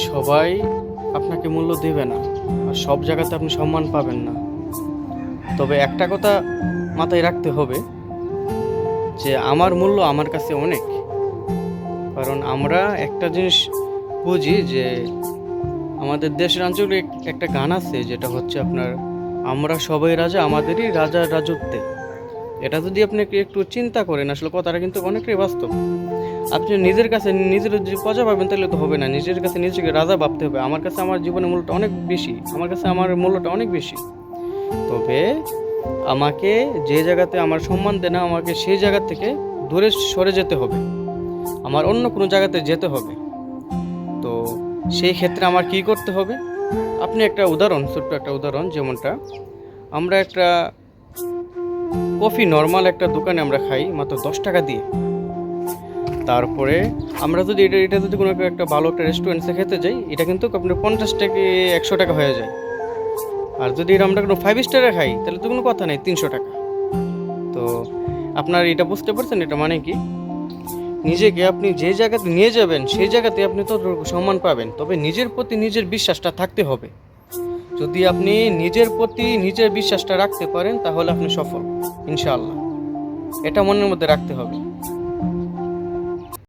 সবাই আপনাকে মূল্য দেবে না, আর সব জায়গাতে আপনি সম্মান পাবেন না। তবে একটা কথা মাথায় রাখতে হবে যে আমার মূল্য আমার কাছে অনেক। কারণ আমরা একটা জিনিস বুঝি যে আমাদের দেশের আঞ্চলিক একটা গান আছে, যেটা হচ্ছে আপনার আমরা সবাই রাজা আমাদেরই রাজার রাজত্বে। এটা যদি আপনি একটু চিন্তা করেন, আসলে কথাটা কিন্তু অনেকটাই বাস্তব। আপনি নিজের কাছে নিজের যদি প্রজা ভাবেন তাহলে তো হবে না, নিজের কাছে নিজেকে রাজা ভাবতে হবে। আমার কাছে আমার জীবনের মূল্যটা অনেক বেশি, আমার কাছে আমার মূল্যটা অনেক বেশি। তবে আমাকে যে জায়গাতে আমার সম্মান দেয় না, আমাকে সেই জায়গা থেকে দূরে সরে যেতে হবে, আমার অন্য কোনো জায়গাতে যেতে হবে। তো সেই ক্ষেত্রে আমার কি করতে হবে? আপনি একটা উদাহরণ, ছোট্ট একটা উদাহরণ, যেমনটা আমরা একটা কফি নর্মাল একটা দোকানে আমরা খাই মাত্র 10 টাকা দিয়ে। তারপরে আমরা যদি এটা যদি কোনো একটা ভালো একটা রেস্টুরেন্টসে খেতে যাই, এটা কিন্তু আপনার 50 থেকে 100 টাকা হয়ে যায়। আর যদি এটা আমরা কোনো 5 স্টারে খাই তাহলে তো কোনো কথা নেই, 300 টাকা। তো আপনার এটা বুঝতে পারছেন, এটা মানে কি? নিজেকে আপনি যে জায়গাতে নিয়ে যাবেন সেই জায়গাতে আপনি তো সম্মান পাবেন, তবে নিজের প্রতি নিজের বিশ্বাসটা থাকতে হবে। যদি আপনি নিজের প্রতি নিজের বিশ্বাসটা রাখতে পারেন তাহলে আপনি সফল, ইনশাআল্লাহ। এটা মনের মধ্যে রাখতে হবে।